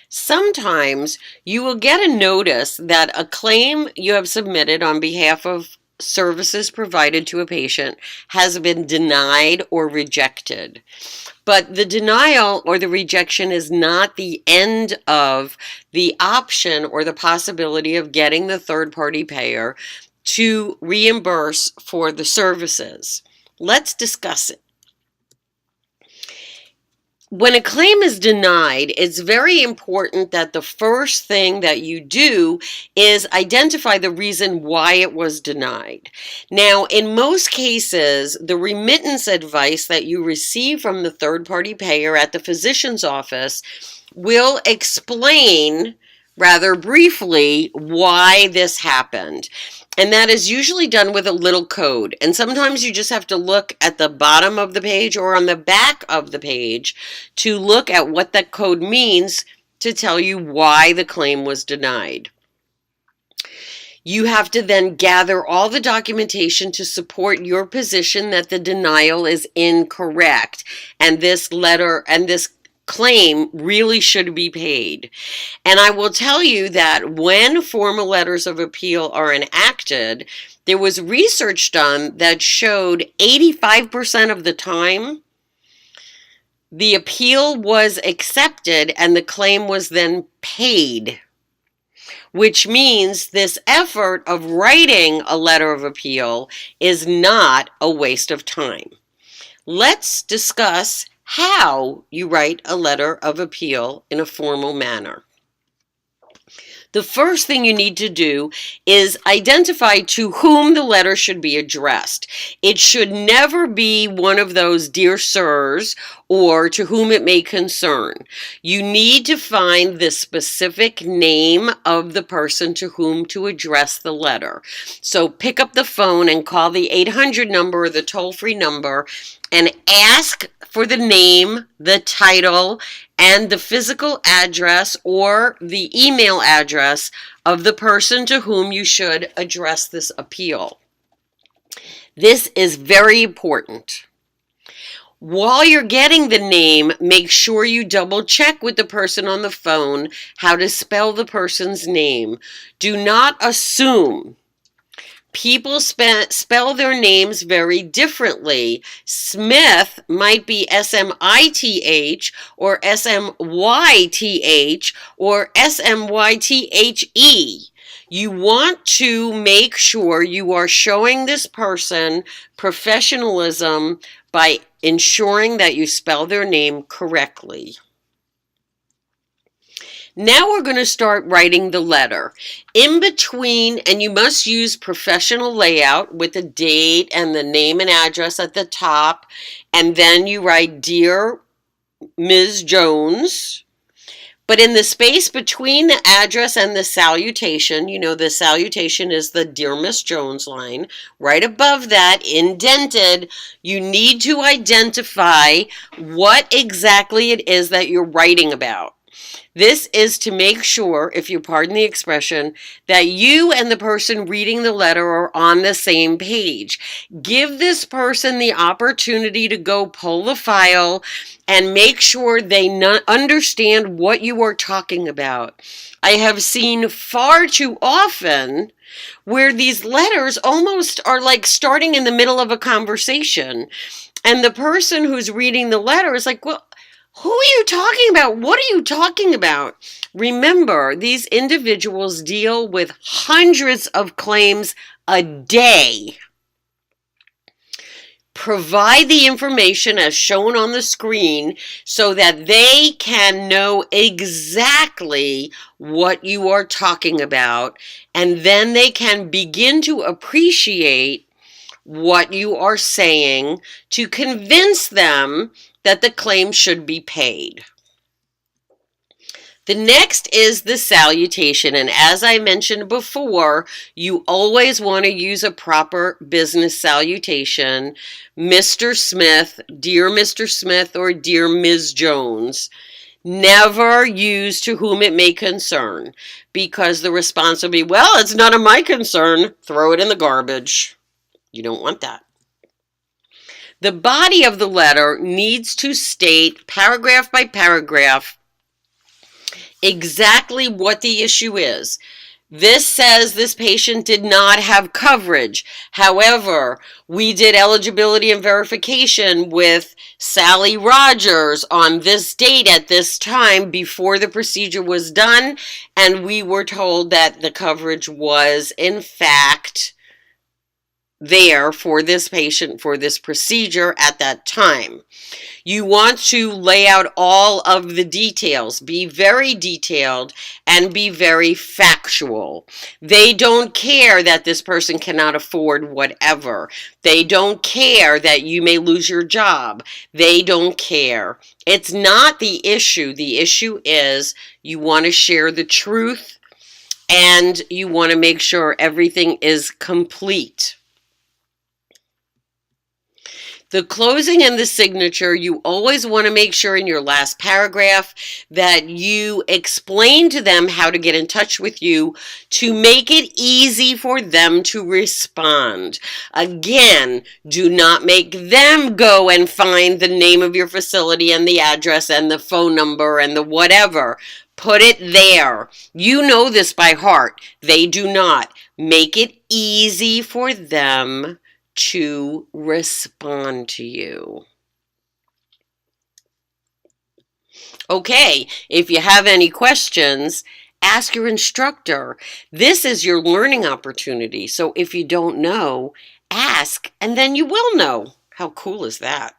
Sometimes you will get a notice that a claim you have submitted on behalf of services provided to a patient has been denied or rejected. But the denial or the rejection is not the end of the option or the possibility of getting the third-party payer to reimburse for the services. Let's discuss it. When a claim is denied, it's very important that the first thing that you do is identify the reason why it was denied. Now, in most cases, the remittance advice that you receive from the third-party payer at the physician's office will explain rather briefly why this happened. And that is usually done with a little code. And sometimes you just have to look at the bottom of the page or on the back of the page to look at what that code means to tell you why the claim was denied. You have to then gather all the documentation to support your position that the denial is incorrect and this claim really should be paid. And I will tell you that when formal letters of appeal are enacted, there was research done that showed 85% of the time the appeal was accepted and the claim was then paid, which means this effort of writing a letter of appeal is not a waste of time. Let's discuss how you write a letter of appeal in a formal manner. The first thing you need to do is identify to whom the letter should be addressed. It should never be one of those dear sirs or to whom it may concern. You need to find the specific name of the person to whom to address the letter. So pick up the phone and call the 800 number or the toll-free number and ask for the name, the title, and the physical address or the email address of the person to whom you should address this appeal. This is very important. While you're getting the name, make sure you double check with the person on the phone how to spell the person's name. Do not assume. People spell their names very differently. Smith might be S-M-I-T-H or S-M-Y-T-H or S-M-Y-T-H-E. You want to make sure you are showing this person professionalism by ensuring that you spell their name correctly. Now we're going to start writing the letter. In between, and you must use professional layout with the date and the name and address at the top, and then you write Dear Ms. Jones. But in the space between the address and the salutation, you know the salutation is the Dear Miss Jones line, right above that, indented, you need to identify what exactly it is that you're writing about. This is to make sure, if you pardon the expression, that you and the person reading the letter are on the same page. Give this person the opportunity to go pull the file and make sure they understand what you are talking about. I have seen far too often where these letters almost are like starting in the middle of a conversation, and the person who's reading the letter is like, well, who are you talking about? What are you talking about? Remember, these individuals deal with hundreds of claims a day. Provide the information as shown on the screen so that they can know exactly what you are talking about, and then they can begin to appreciate what you are saying to convince them that the claim should be paid. The next is the salutation, and as I mentioned before, you always want to use a proper business salutation. Mr. Smith, Dear Mr. Smith, or Dear Ms. Jones. Never use to whom it may concern, because the response will be, well, it's none of my concern. Throw it in the garbage. You don't want that. The body of the letter needs to state, paragraph by paragraph, exactly what the issue is. This says this patient did not have coverage. However, we did eligibility and verification with Sally Rogers on this date at this time before the procedure was done, and we were told that the coverage was, in fact, there for this patient for this procedure at that time. You want to lay out all of the details, be very detailed, and be very factual. They don't care that this person cannot afford whatever. They don't care that you may lose your job. They don't care. It's not the issue. The issue is you want to share the truth and you want to make sure everything is complete. The closing and the signature, you always want to make sure in your last paragraph that you explain to them how to get in touch with you to make it easy for them to respond. Again, do not make them go and find the name of your facility and the address and the phone number and the whatever. Put it there. You know this by heart. They do not. Make it easy for them to respond to you. Okay, if you have any questions, ask your instructor. This is your learning opportunity. So if you don't know, ask and then you will know. How cool is that?